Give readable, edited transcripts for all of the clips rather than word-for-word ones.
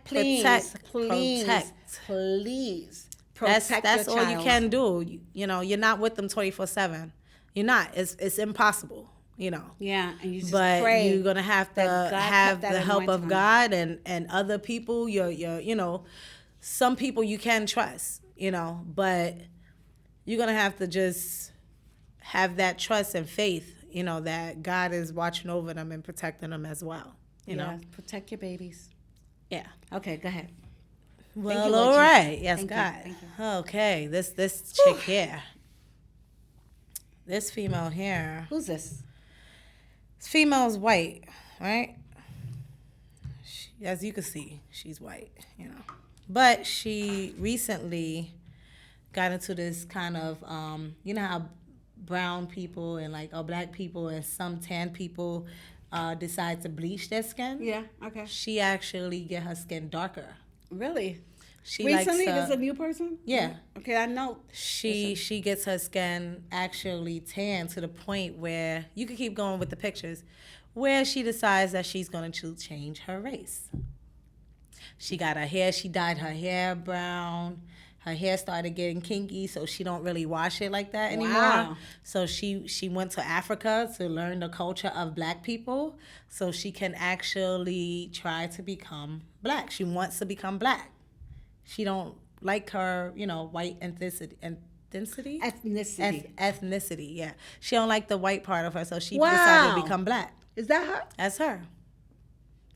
Please, protect That's your all child. you can do. You know, you're not with them 24/7. You're not. It's impossible. You know. Yeah, and you just But pray you're gonna have to that God have kept that the help of anointing on God and other people. Your you know, some people you can trust. You know, but you're gonna have to just have that trust and faith. You know that God is watching over them and protecting them as well. You know. protect your babies. Yeah. Okay, go ahead. Well, you, Lord all right. Jesus. Yes, Thank you. God. Thank you. Okay. This chick here. This female here. Who's this? This female's white, right? As you can see, she's white, you know. But she recently got into this kind of, you know how brown people and like black people and some tan people decide to bleach their skin? Yeah, okay. She actually get her skin darker. Really? She Recently, likes this is a new person? yeah. Okay, I know. She gets her skin actually tan to the point where you can keep going with the pictures, where she decides that she's going to change her race. She got her hair. She dyed her hair brown. Her hair started getting kinky, so she don't really wash it like that anymore. Wow. So she went to Africa to learn the culture of black people, so she can actually try to become black. She wants to become black. She don't like her, you know, white ethnicity. Ethnicity, yeah. She don't like the white part of her, so she decided to become black. Is that her? That's her.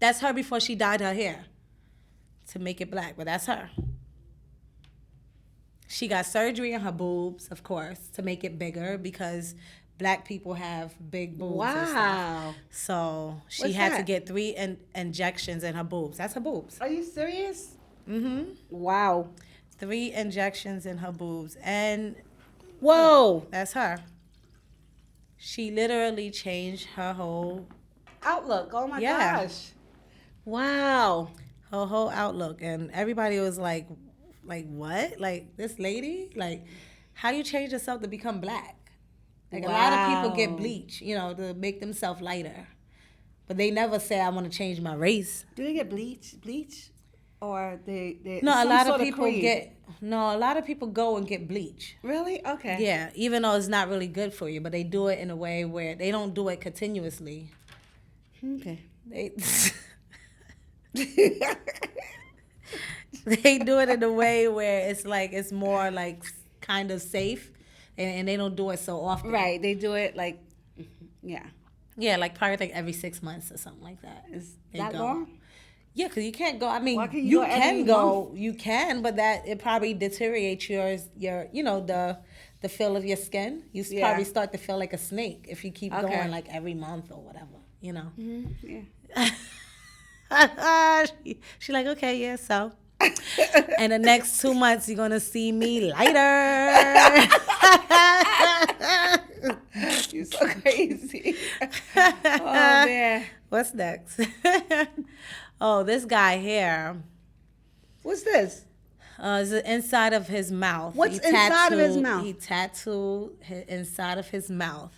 That's her before she dyed her hair to make it black, but that's her. She got surgery on her boobs, of course, to make it bigger because black people have big boobs. Wow. And stuff. So she had to get 3 injections in her boobs. That's her boobs. Are you serious? Mm-hmm. Wow. 3 injections in her boobs. And whoa, that's her. She literally changed her whole outlook. Oh my gosh. Wow. Her whole outlook. And everybody was like what? Like, this lady? Like, how you change yourself to become black? Like, a lot of people get bleach, you know, to make themselves lighter. But they never say, I want to change my race. Do they get bleach? Or they No, a lot of people go and get bleach. Really? Okay. Yeah, even though it's not really good for you, but they do it in a way where they don't do it continuously. Okay. They do it in a way where it's like it's more like kind of safe, and they don't do it so often. Right. They do it like, yeah. Yeah, like probably like every 6 months or something like that. Is that long? Yeah, because you can't go. I mean, Why can't you go can every go. month? You can, but that it probably deteriorates your you know the feel of your skin. You probably start to feel like a snake if you keep going like every month or whatever. You know. Mm-hmm. Yeah. She like, okay, yeah, so. And the next 2 months, you're gonna see me lighter. You're so crazy. Oh man. What's next? Oh, this guy here. What's this? Is the inside of his mouth. What's inside of his mouth? He tattooed inside of his mouth.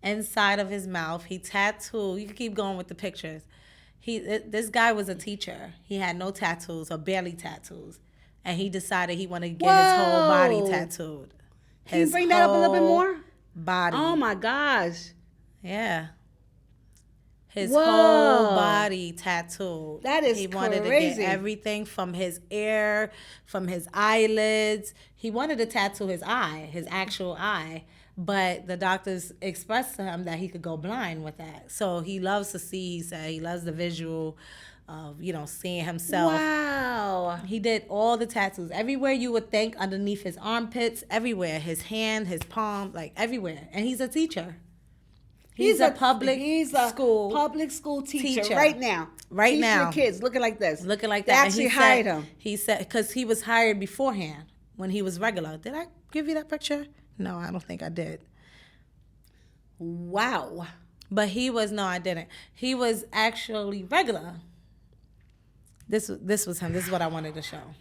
Inside of his mouth, he tattooed. You can keep going with the pictures. This guy was a teacher. He had no tattoos or barely tattoos, and he decided he wanted to get his whole body tattooed. Can you bring that up a little bit more? Body. Oh my gosh. Yeah. His whole body tattooed. That is crazy. He wanted to get everything from his ear, from his eyelids. He wanted to tattoo his eye, his actual eye. But the doctors expressed to him that he could go blind with that. So he loves to see, he said he loves the visual of, you know, seeing himself. Wow. He did all the tattoos. Everywhere you would think, underneath his armpits, everywhere. His hand, his palm, like everywhere. And he's a teacher. He's a public school teacher right now. Right now. Teach your kids looking like this. Looking like they that. Actually hired him. He said, because he was hired beforehand when he was regular. Did I give you that picture? No, I don't think I did. Wow. But no, I didn't. He was actually regular. This was him. This is what I wanted to show.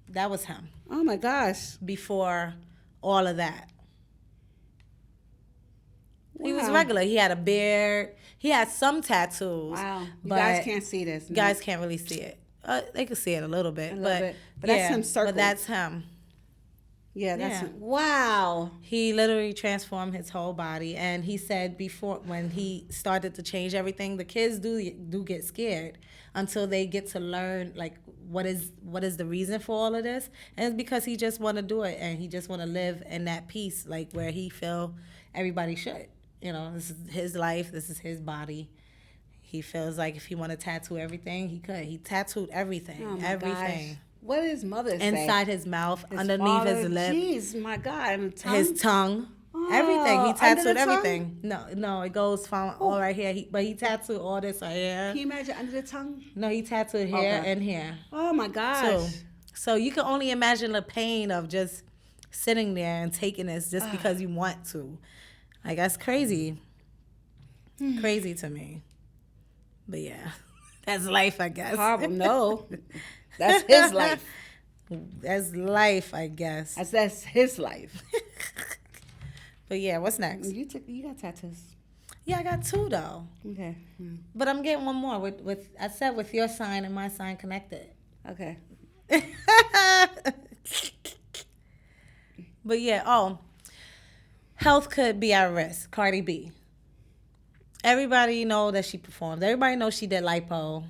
That was him. Oh my gosh. Before all of that. Wow. He was regular. He had a beard. He had some tattoos. Wow. You guys can't see this. You guys can't really see it. They could see it a little bit, But that's him circled. But that's him. Yeah, that's him. Wow. He literally transformed his whole body, and he said before when he started to change everything, the kids do get scared until they get to learn like what is the reason for all of this, and it's because he just want to do it, and he just want to live in that peace, like where he feel everybody should. You know, this is his life, this is his body. He feels like if he want to tattoo everything, he could. He tattooed everything, everything. Gosh. What did his mother say? Inside his mouth, underneath his lip. Jeez, my God. And tongue? His tongue. Oh, everything. He tattooed under the everything. No, it goes from all right here. But he tattooed all this right here. Can you imagine under the tongue? No, he tattooed here and here. Oh, my gosh. So you can only imagine the pain of just sitting there and taking this just because you want to. Like, that's crazy. Crazy to me. But yeah, that's life, I guess. Horrible. No. That's his life. That's life, I guess. That's his life. But yeah, what's next? You got tattoos. Yeah, I got 2 though. Okay. But I'm getting one more with I said with your sign and my sign connected. Okay. But yeah, health could be at risk. Cardi B. Everybody know that she performed. Everybody knows she did lipo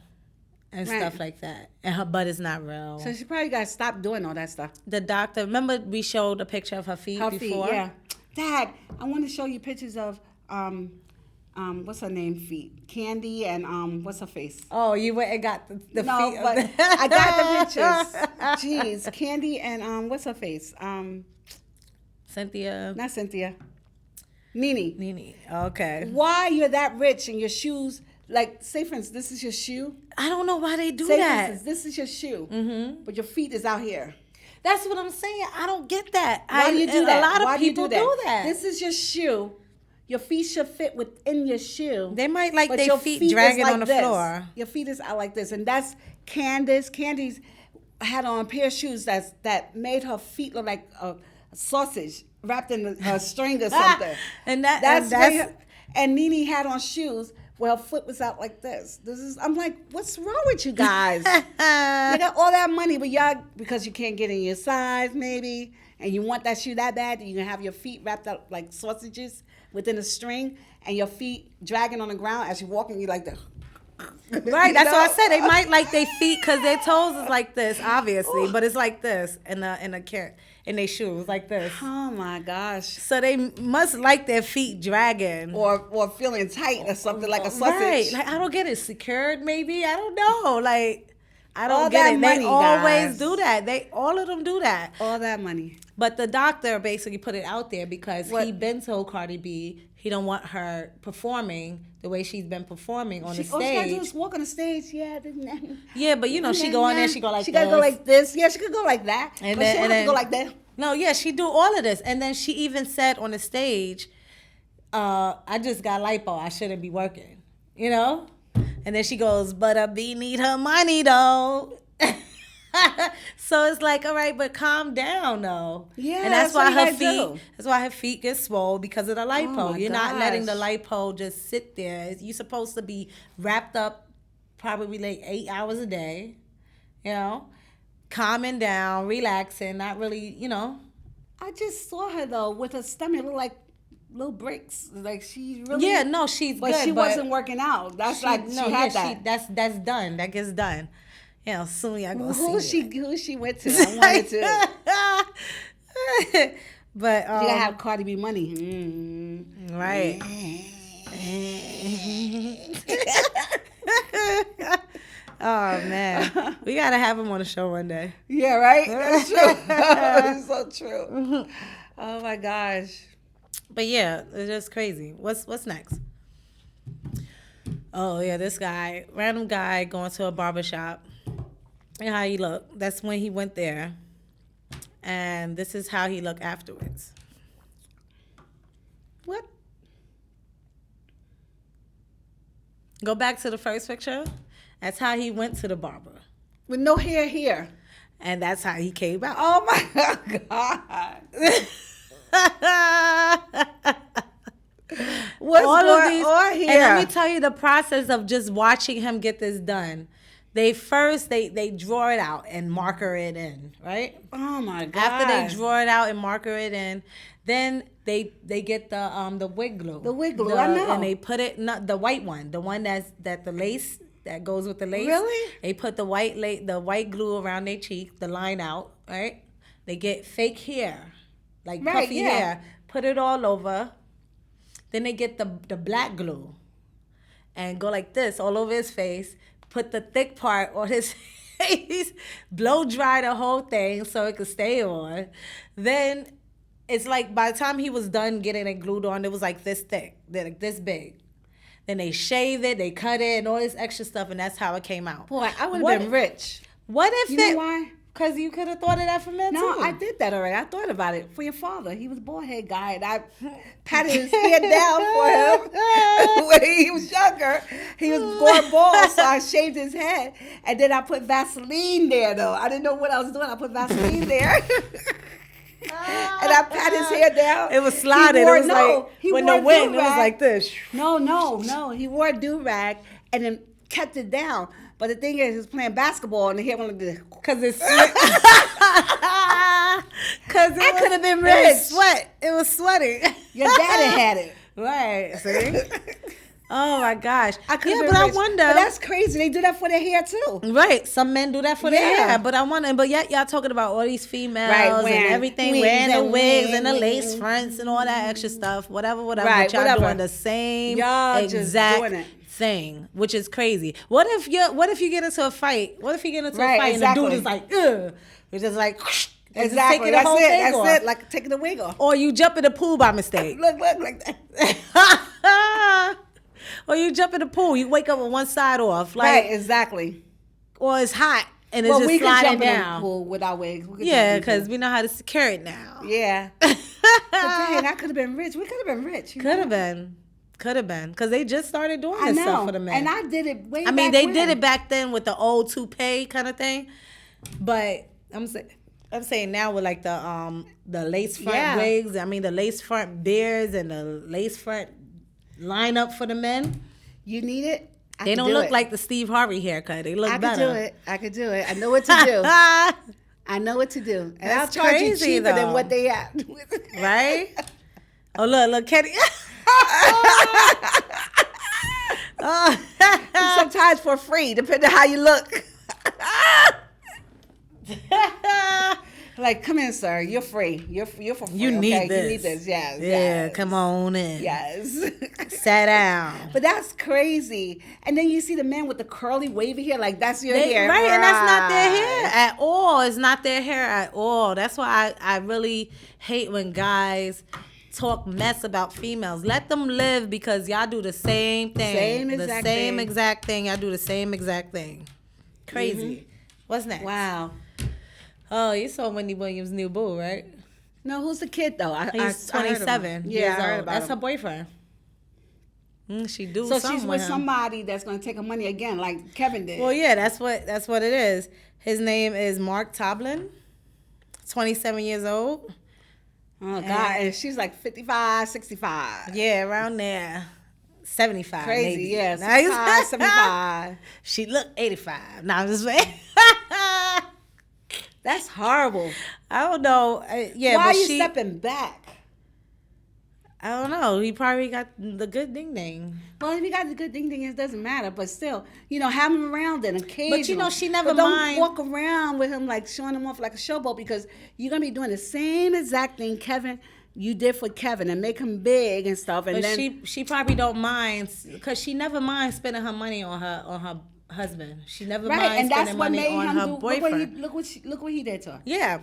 and stuff like that. And her butt is not real. So she probably got to stop doing all that stuff. The doctor, remember we showed a picture of her feet before? Yeah. Dad, I want to show you pictures of, what's her name feet? Candy and, what's her face? Oh, you went and got the feet. No, but I got the pictures. Jeez. Candy and, what's her face? Cynthia. Not Cynthia. Nene. Okay. Why you're that rich and your shoes, like, say for instance, this is your shoe. I don't know why they do Say that. for instance, this is your shoe, but your feet is out here. That's what I'm saying. I don't get that. Why do you do that? A lot of Why people do that. This is your shoe. Your feet should fit within your shoe. They might like but their your feet dragging like on the this. floor. Your feet is out like this, and that's Candace. Candy's had on a pair of shoes that made her feet look like a sausage wrapped in a string or something. And that's and Nene had on shoes where her foot was out like this. I'm like, what's wrong with you guys? You got all that money, but y'all, because you can't get in your size maybe, and you want that shoe that bad, you can have your feet wrapped up like sausages within a string, and your feet dragging on the ground as you're walking, you like that. Right, that's what I said. They might like their feet because their toes is like this, obviously, but it's like this in their shoes, like this. Oh my gosh! So they must like their feet dragging, or feeling tight or something like a sausage. Right? Like I don't get it. Secured, maybe I don't know. Like I don't all get that it. Money, they always guys. do that. All of them do that. All that money. But the doctor basically put it out there because What? he been told Cardi B he don't want her performing the way she's been performing on the stage. All she gotta do is walk on the stage. Yeah, yeah, but you know she go on there, she go like she this. gotta go like this. Yeah, she could go like that. And but then, she don't have to go like that. No, yeah, she do all of this, and then she even said on the stage, "I just got lipo. I shouldn't be working," you know. And then she goes, "But a B need her money though." So it's like, all right, but calm down though. Yeah, and that's why her feet. do. That's why her feet get swole because of the lipo. Oh my You're not letting the gosh. lipo just sit there. You're supposed to be wrapped up, probably like 8 hours a day. You know, calming down, relaxing, not really. You know. I just saw her though with her stomach look like little bricks. Like she really. Yeah, no, she's but good. she wasn't working out. That's like she had that. That's done. That gets done. You know, soon y'all gonna see it. Who she went to? I wanted to. But You gotta have Cardi B money. Right. Oh man, we gotta have him on the show one day. Yeah, right. That's true. It's so true. Oh my gosh. But yeah, it's just crazy. What's next? Oh yeah, this guy, random guy going to a barbershop. And how he looked. That's when he went there. And this is how he looked afterwards. What? Go back to the first picture. That's how he went to the barber. With no hair here. And that's how he came out. Oh my God. What's All going of these, on here? and let me tell you the process of just watching him get this done. They first they draw it out and marker it in, right? Oh my God. After they draw it out and marker it in, then they get the wig glue. The wig glue, I know. And they put it, not the white one, the one that the lace that goes with the lace. Really? They put the white glue around their cheek, the line out, right? They get fake hair, like puffy hair, put it all over. Then they get the black glue and go like this all over his face. Put the thick part on his face, blow dry the whole thing so it could stay on. Then it's like by the time he was done getting it glued on, it was like this thick, like this big. Then they shave it, they cut it, and all this extra stuff, and that's how it came out. Boy, I would have been rich. What if you know why? Because you could have thought of that for men too. No, I did that already. I thought about it for your father. He was a bald head guy, and I patted his head down for him when he was younger. He was going bald, so I shaved his head, and then I put Vaseline there. Though I didn't know what I was doing, I put Vaseline there, and I pat his hair down. It was sliding. It was like when the wind, it was like this. No. He wore a do-rag and then kept it down. But the thing is, he was playing basketball and the hair went like this. Because it's I could have been rich. It was sweaty. Your daddy had it. Right. See? Oh my gosh. I could have been but rich. I wonder. But that's crazy. They do that for their hair too. Right. Some men do that for their hair. But I wonder, but yet y'all talking about all these females and everything, wearing the wigs and the lace fronts and all that extra stuff, whatever. Right, but y'all doing the same exact thing, which is crazy. What if you get into a fight? What if you get into a fight and the dude is like, ugh. It's just like, exactly. That's it. Like taking the wig off. Or you jump in the pool by mistake. Look like that. Or you jump in the pool, you wake up with one side off. Right, exactly. Or it's hot and it's just sliding down. We could jump in the pool with our wigs. Yeah, because we know how to secure it now. Yeah. But dang, I could have been rich. We could have been rich. Could have been. Because they just started doing this stuff for the men. And I did it way back when. They did it back then with the old toupee kind of thing. But I'm saying now with like the lace front wigs. The lace front beards and the lace front lineup for the men. You need it? They don't look like the Steve Harvey haircut. They look better. I could do it. I know what to do. I know what to do. And I'll charge you cheaper than what they have. Right? Oh, look, Kenny. Sometimes for free, depending on how you look. Like, come in, sir. You're free. You're for free. You need this. You need this. Yes. Yeah. Yes. Come on in. Yes. Sit down. But that's crazy. And then you see the men with the curly, wavy hair. Like that's your hair, right? And that's not their hair at all. It's not their hair at all. That's why I really hate when guys talk mess about females. Let them live because y'all do the same thing. The same exact thing. Y'all do the same exact thing. Crazy. Mm-hmm. What's next? Wow. Oh, you saw Wendy Williams' new boo, right? No, who's the kid though? He's 27. Yeah, I heard about That's him. her boyfriend. She do so something she's with somebody that's going to take her money again, like Kevin did. Well, yeah, that's what it is. His name is Mark Toblin, 27 years old. Oh God, and she's like 55, 65. Yeah, around there. 75. Crazy, maybe. Yeah, 65, 75. She looked 85. Now I'm just saying. That's horrible. I don't know. Why are you stepping back? I don't know. He probably got the good ding ding. Well, if he got the good ding ding, it doesn't matter. But still, have him around then occasionally. But she never don't walk around with him like showing him off like a showboat because you're gonna be doing the same exact thing, Kevin. You did for Kevin and make him big and stuff. And but then she probably don't mind because she never minds spending her money on her husband. She never minds spending money on her boyfriend. Look what he did to her. Yeah,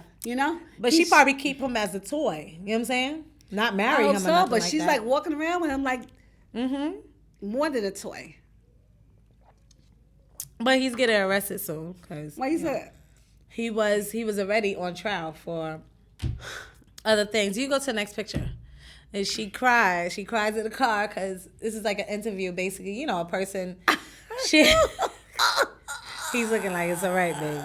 But she probably keep him as a toy. You know what I'm saying? Not marry him. But she's like walking around with him like more than a toy. But he's getting arrested soon because why you say he was already on trial for other things. You go to the next picture. And she cries. She cries in the car because this is like an interview, basically. A person. He's looking like it's all right, baby.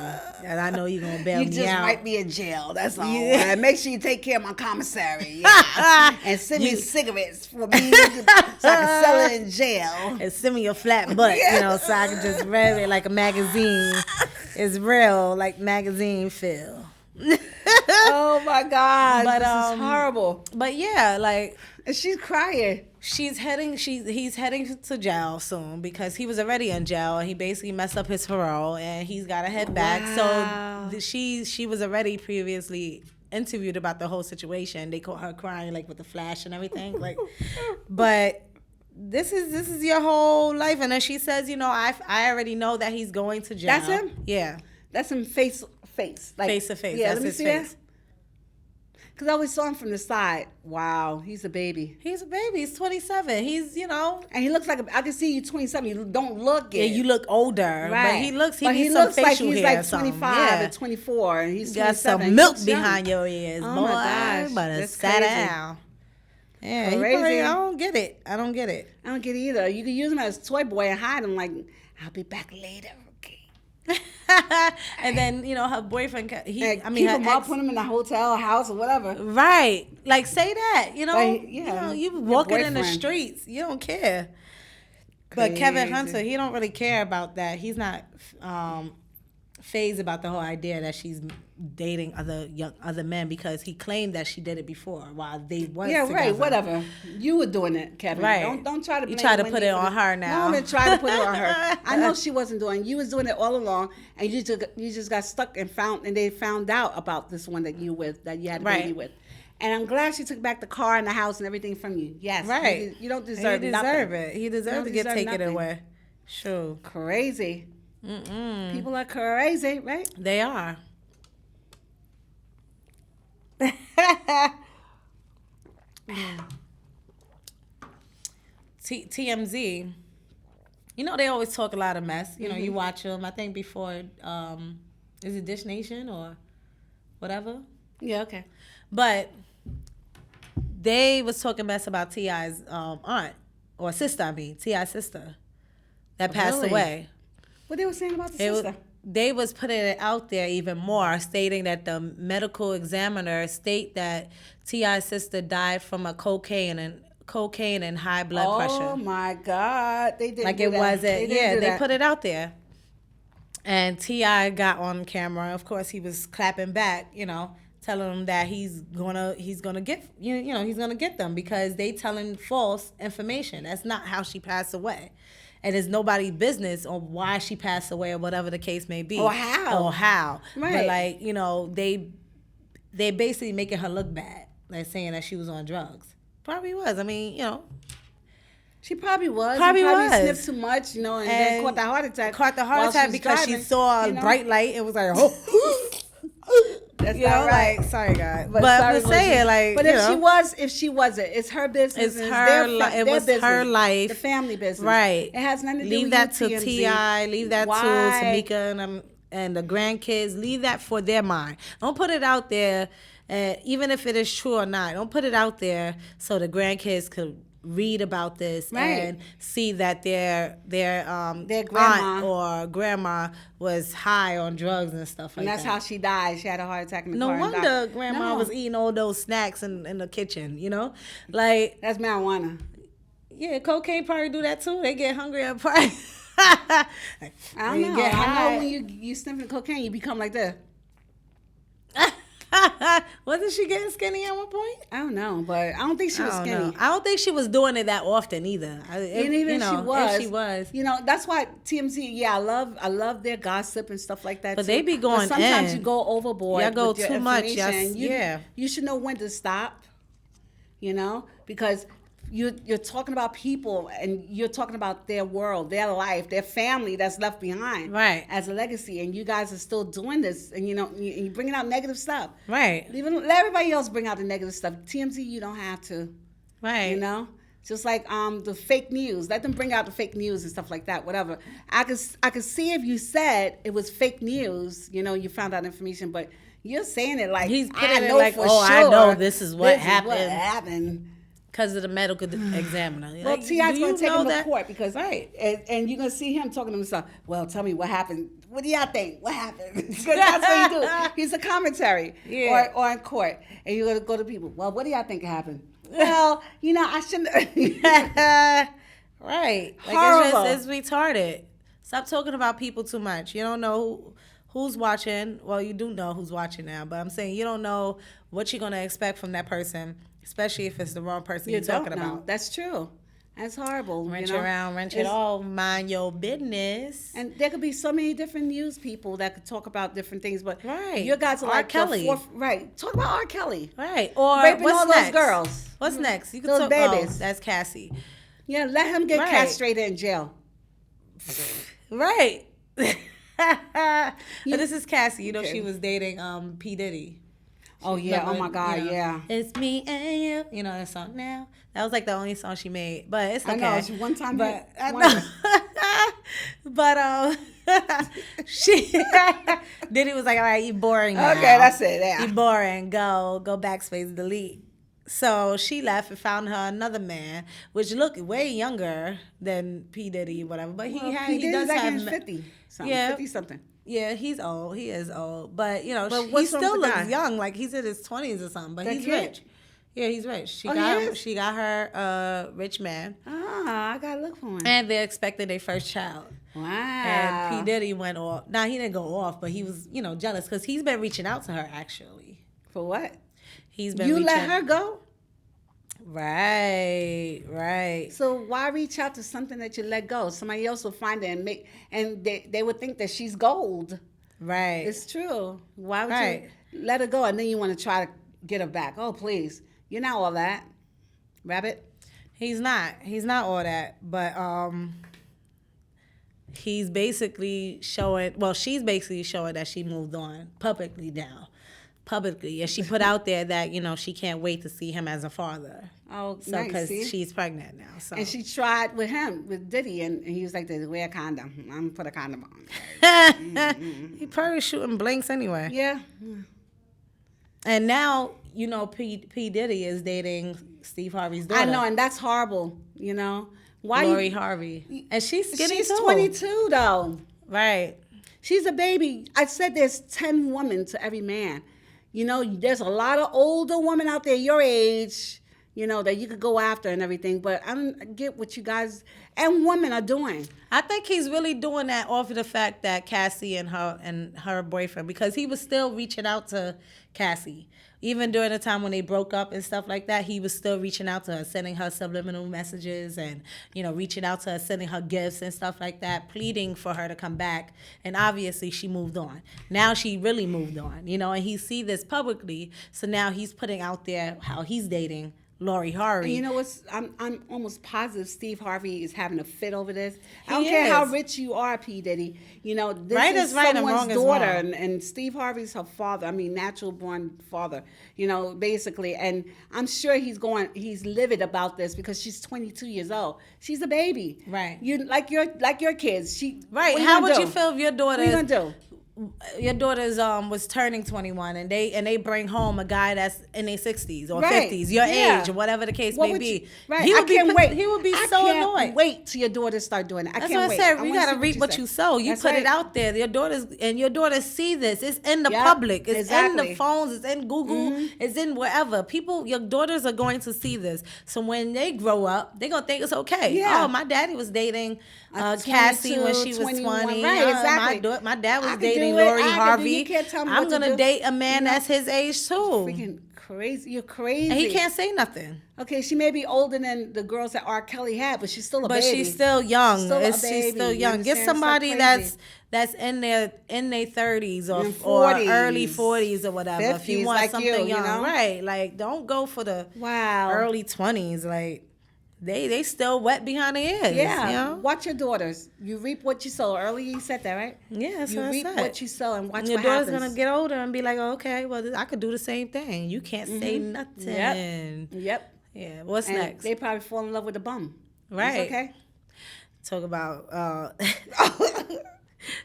And I know you're gonna bail You me just out. might be in jail. That's all. Yeah. Make sure you take care of my commissary. Yeah. And send me cigarettes for me so I can sell it in jail. And send me your flat butt, so I can just read it like a magazine. It's real, like magazine feel. Oh my God, But, this is horrible. But yeah, like And she's crying. he's heading to jail soon because he was already in jail and he basically messed up his parole and he's got to head back. Wow. So she was already previously interviewed about the whole situation. They caught her crying like with the flash and everything. Like, but this is your whole life. And then she says, I already know that he's going to jail. That's him? Yeah. That's him face like Face to face. Yeah, That's let me his see face. that. Because I always saw him from the side. Wow, he's a baby. He's a baby. He's 27. He's, And he looks like I can see you 27. You don't look it. Yeah, you look older. Right. But he looks like hair he's like 25 or 24 and he's 27. got some milk He's young. behind your ears, Oh boy. my gosh, Better that's sit crazy. down. Yeah, Crazy. I don't get it. I don't get it either. You can use him as a toy boy and hide him like, I'll be back later, okay? And then, her boyfriend, Keep her him up, ex, put him in a hotel, house, or whatever. right. Like, say that, Like, you your walking in the boyfriend. streets. You don't care. But Kevin Crazy. Hunter, he don't really care about that. He's not phased about the whole idea that she's dating other men because he claimed that she did it before while they was Yeah, together. right, whatever. You were doing it, Kevin. Right. Don't try to blame You try to Wendy put it for on this. her now. No, try to put it on her. I know she wasn't doing it. You was doing it all along, and you just got stuck and they found out about this one that you had a Right. baby with. And I'm glad she took back the car and the house and everything from you. Yes. Right. You don't deserve He nothing. deserve it. He You deserved don't to get deserve taken nothing. away. Sure. Crazy. Mm-mm. People are crazy, right? They are. TMZ. They always talk a lot of mess. You watch them. I think before, is it Dish Nation or whatever? Yeah, okay. But they was talking mess about T.I.'s aunt or sister. T.I.'s sister that passed Really? away. What they were saying about the sister? They was putting it out there even more, stating that the medical examiner state that T.I.'s sister died from a cocaine and high blood pressure. Oh my God, they didn't Like do it that. wasn't. They didn't Yeah, do they that. put it out there. And T.I. got on camera. Of course, he was clapping back, telling them that he's gonna get he's gonna get them because they telling false information. That's not how she passed away. And it's nobody's business on why she passed away or whatever the case may be. Or how. Right. Right. But they basically making her look bad, like saying that she was on drugs. Probably was. She probably was. Probably She was. sniffed too much, and then caught the heart attack. Because driving, she saw a bright light and was like, oh. That's not right. Like, sorry, God. But But sorry, I'm saying, like, but if she wasn't, it's her business. It's her it was business, her life. the family business. Right. It has nothing to do leave with that you, to TMZ. T.I. Leave that Why? to Tamika and the grandkids. Leave that for their mind. Don't put it out there, even if it is true or not. Don't put it out there so the grandkids could read about this and see that their grandma aunt or grandma was high on drugs and stuff like And that. that's how she died. She had a heart attack in the No car. and wonder died. grandma No. was eating all those snacks in the kitchen, Like, That's marijuana. yeah, cocaine probably do that too. They get hungry at party. I don't know. Get I high. know when you sniffing cocaine, you become like that. Wasn't she getting skinny at one point? I don't know, but I don't think she was skinny. I don't think she was doing it that often either. And even if she was. That's why TMZ. Yeah, I love their gossip and stuff like that. But too. they be going sometimes in. you go overboard. Y'all go with your too much. information. Yeah. You should know when to stop. Because you're talking about people and you're talking about their world, their life, their family that's left behind, Right. as a legacy, and you guys are still doing this, and you're bringing out negative stuff. Right. Let everybody else bring out the negative stuff. TMZ, you don't have to. Right. Just like the fake news. Let them bring out the fake news and stuff like that, whatever. I could see if you said it was fake news, you found out information, but you're saying it like He's putting I it know like, for oh, sure I know this is what happened. because of the medical examiner. Well, Like, T.I.'s do going you to take know him to that? court because, Right. and you're going to see him talking to himself. Well, tell me what happened. What do y'all think? What happened? Because that's what he do. He's a commentary or in court. And you're going to go to people. Well, what do y'all think happened? Well, I shouldn't. Right. Like, Horrible. it's retarded. Stop talking about people too much. You don't know who's watching. Well, you do know who's watching now, but I'm saying you don't know what you're going to expect from that person, especially if it's the wrong person you're talking about. That's true. That's horrible. Wrench around, wrench it all, mind your business. And there could be so many different news people that could talk about different things, but right. Your guys are R. like Kelly. Right. Talk about R. Kelly. Right. Or raping what's all next? those girls. What's next? You can Those talk babies. that's Cassie. Yeah, let him get castrated in jail. Right. But this is Cassie. You know, she was dating P. Diddy. Oh, yeah. Oh, my God. Yeah. It's me and you. You know that song now? That was like the only song she made. But it's okay. I know. It's one time. But I know. But she Diddy was like, all right, you boring now. Okay, that's it. Yeah. You boring. Go backspace, delete. So she left and found her another man, which looked way younger than P. Diddy, whatever. But he does like have 50 something. Yeah. 50 something. Yeah, he's old. He is old. But, he what's wrong still with the looks guy? young. Like, he's in his 20s or something. But That he's kid? rich. Yeah, he's rich. She He got her a rich man. Ah, I got to look for him. And they're expecting their first child. Wow. And P. Diddy went off. Now, he didn't go off, but he was, jealous because he's been reaching out to her, actually. For what? He's been You let her go? Right. So why reach out to something that you let go? Somebody else will find it and they would think that she's gold. Right. It's true. Why would you let her go and then you want to try to get her back? Oh, please. You're not all that. Rabbit? He's not all that. But he's basically showing, she's basically showing that she moved on publicly now. Publicly. And she put out there that, she can't wait to see him as a father. Oh, so, nice. because See? she's pregnant now. So. And she tried with him, with Diddy, and he was like, wear a condom. I'm going to put a condom on. He probably shooting blanks anyway. Yeah. And now, P. Diddy is dating Steve Harvey's daughter. I know, and that's horrible, Why Lori Harvey. And she's skinny She's too. 22, though. Right. She's a baby. I said there's 10 women to every man. There's a lot of older women out there your age, that you could go after and everything. But I don't get what you guys and women are doing. I think he's really doing that off of the fact that Cassie and her boyfriend, because he was still reaching out to Cassie. Even during the time when they broke up and stuff like that, he was still reaching out to her, sending her subliminal messages and, reaching out to her, sending her gifts and stuff like that, pleading for her to come back. And obviously she moved on. Now she really moved on, and he see this publicly. So now he's putting out there how he's dating Lori Harvey. And you know what's? I'm almost positive Steve Harvey is having a fit over this. I don't care how rich you are, P. Diddy. This right is is right and someone's wrong is daughter, wrong. and Steve Harvey's her father. I mean, natural born father. Basically, and I'm sure he's livid about this because she's 22 years old. She's a baby. Right. You like your kids. Right. What How would do? you feel if your daughter? What are you gonna do? Your daughter's was turning 21 and they bring home a guy that's in their 60s or Right. 50s, your Yeah. age or whatever the case What may would be. you- right. He I would be can't wait. He would be I so can't annoyed. wait till your daughters start doing it. I That's can't what wait. I said. I You wanna gotta see reap what say. you sow. You That's put right. it out there. Your daughters see this. It's in the public. It's in exactly. the phones. It's in Google. It's in wherever. Your daughters are going to see this. So when they grow up, they're gonna think it's okay. Yeah. Oh, my daddy was dating 22, Cassie when she was 21. 20. Right, exactly. My dad I was could dating do it. Lori I could do- Harvey. you can't tell me I'm what to gonna do. date a man that's his age too. Freaking crazy. You're crazy. And he can't say nothing. Okay, she may be older than the girls that R. Kelly had, but she's still a But baby. she's still young. Still a She's baby, still you young. Get understand? So somebody crazy. that's in their 30s or In 40s, early 40s or whatever. If you 50s want like something you young, know? right? Like, don't go for the Wow. early 20s. Like, they still wet behind the ears. Yeah. You know? Watch your daughters. You reap what you sow. Earlier you said that, right? Yeah, that's You what I reap said. what you sow and watch Your what daughter's happens. gonna get older and be like, oh, okay, well, I could do the same thing. You can't say nothing. Yep. Yeah. What's And next? they probably fall in love with a bum. Right. It's okay. Talk about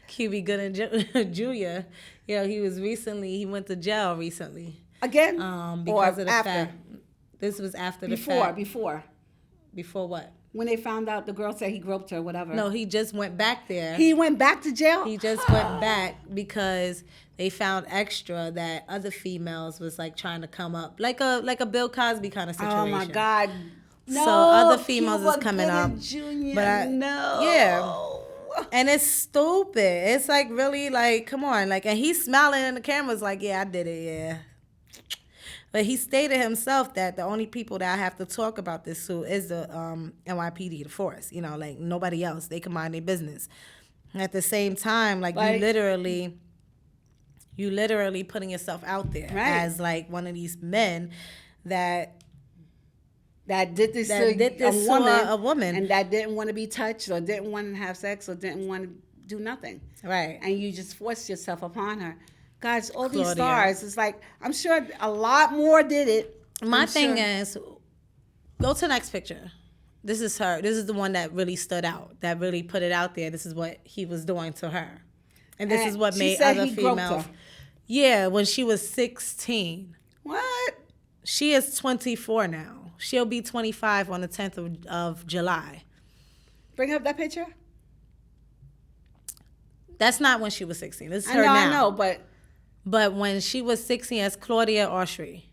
QB Good Jr. He went to jail recently. Again? Because or of the after? fact. This was after the Before, fact. Before what? when they found out the girl said he groped her, whatever. No, he just went back there. He went back to jail? He just went back because they found extra that other females was like trying to come up, like a Bill Cosby kind of situation. Oh my God. No, so other females Cuba is coming up. Jr. But no. Yeah. And it's stupid. It's like really like, come on. Like, and he's smiling in the cameras like, yeah, I did it, yeah. But he stated himself that the only people that I have to talk about this to is the NYPD, the force. You know, like nobody else. They can mind their business. At the same time, like you literally putting yourself out there as like one of these men that did this to a woman and that didn't want to be touched or didn't want to have sex or didn't want to do nothing. Right. And you just forced yourself upon her. Guys, all these stars, it's like, I'm sure a lot more did it. My thing is, go to the next picture. This is her. This is the one that really stood out, that really put it out there. This is what he was doing to her. And this is what made other females. Yeah, when she was 16. What? She is 24 now. She'll be 25 on the 10th of July. Bring up that picture. That's not when she was 16. This is her now. I know, But when she was 16, as Claudia Austri.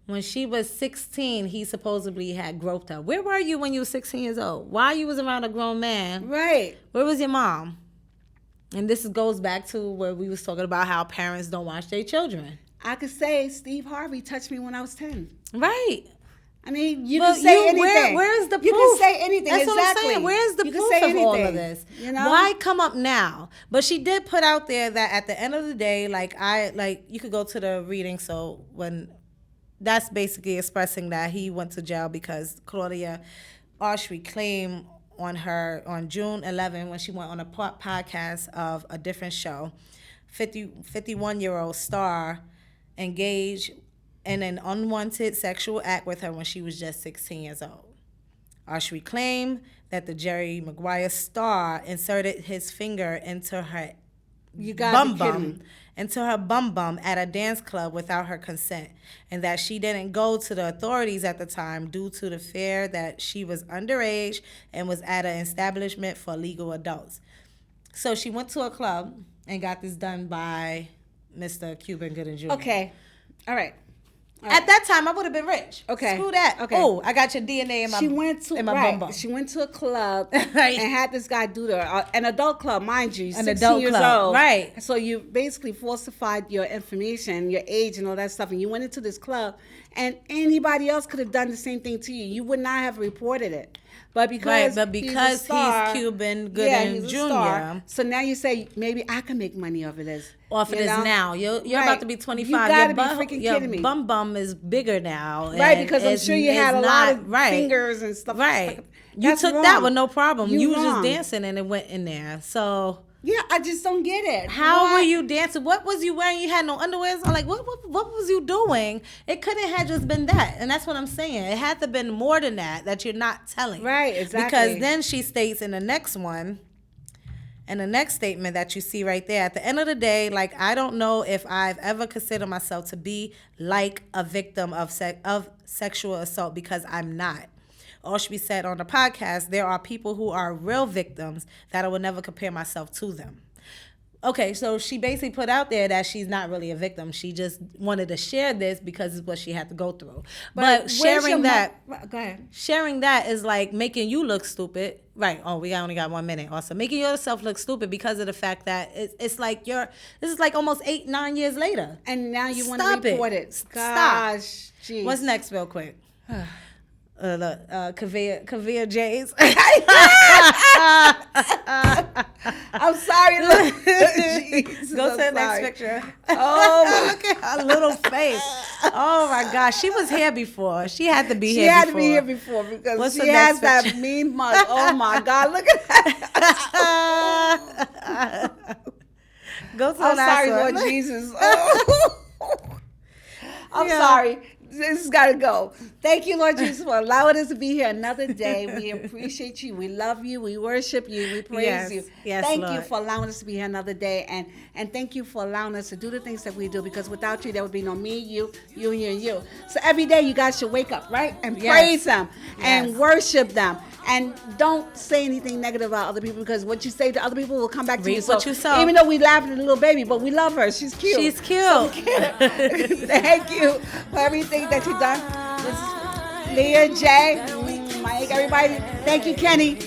When she was 16, he supposedly had groped her. Where were you when you were 16 years old? Why you was around a grown man? Right. Where was your mom? And this goes back to where we was talking about how parents don't watch their children. I could say Steve Harvey touched me when I was 10. Right. I mean, you can say anything. Where's the proof? You can say anything. That's exactly. what I'm saying. Where's the proof of all of this? You know? Why come up now? But she did put out there that at the end of the day, you could go to the reading. So when that's basically expressing that he went to jail because Claudia Austri claimed on June 11 when she went on a podcast of a different show, 51-year-old star engaged in an unwanted sexual act with her when she was just 16 years old. Austri claimed that the Jerry Maguire star inserted his finger into her bum bum at a dance club without her consent, and that she didn't go to the authorities at the time due to the fear that she was underage and was at an establishment for legal adults. So she went to a club and got this done by Mr. Cuban Gooding Jr. Okay. All right. At that time, I would have been rich. Okay. Screw that. Okay. Oh, I got your DNA in my bum bum. She went to a club Right. and had this guy do her. An adult club, mind you. An 16 adult years club. old. Right. So you basically falsified your information, your age and all that stuff. And you went into this club and anybody else could have done the same thing to you. You would not have reported it. But because, he's Cuban Gooding Jr. Star, so now you say, maybe I can make money off of this. Now. You're right. about to be 25. You gotta be freaking kidding me. Your bum is bigger now. Right, because I'm sure you had a lot of fingers and stuff. Right. You took that with no problem. You was wrong. just dancing and it went in there. So... Yeah, I just don't get it. How were you dancing? What was you wearing? You had no underwear on? Like, what was you doing? It couldn't have just been that. And that's what I'm saying. It had to have been more than that you're not telling. Right, exactly. Because then she states in the next one, in the next statement that you see right there, at the end of the day, like, I don't know if I've ever considered myself to be like a victim of sexual assault because I'm not. Austri said on the podcast, there are people who are real victims that I would never compare myself to them. Okay, so she basically put out there that she's not really a victim. She just wanted to share this because it's what she had to go through. But sharing that, go ahead. Sharing that is like making you look stupid. Right. Oh, we only got 1 minute. Also, making yourself look stupid because of the fact that it's like this is like almost 8-9 years later. And now you want to report it. Gosh, geez. What's next, real quick? Kavia J's. I'm sorry. Jesus, Go to the next picture. Oh, look at her little face. Oh my gosh, she was here before. She had to be here. She had to be here before because she has that mean mug. Oh my God, look at that. Go to the I'm last sorry, one. Lord Jesus. Oh. I'm sorry. This has got to go. Thank you, Lord Jesus, for allowing us to be here another day. We appreciate you. We love you. We worship you. We praise you. Yes, thank Lord. you for allowing us to be here another day. And thank you for allowing us to do the things that we do, because without you, there would be no me, you, and you. So every day you guys should wake up, right? And praise them and worship them. And don't say anything negative about other people, because what you say to other people will come back to you. What you sow. Even though we laugh at the little baby, but we love her. She's cute. She's cute. So thank you for everything that you've done. This is Leah, Jay, Mike, everybody. Thank you, Kenny.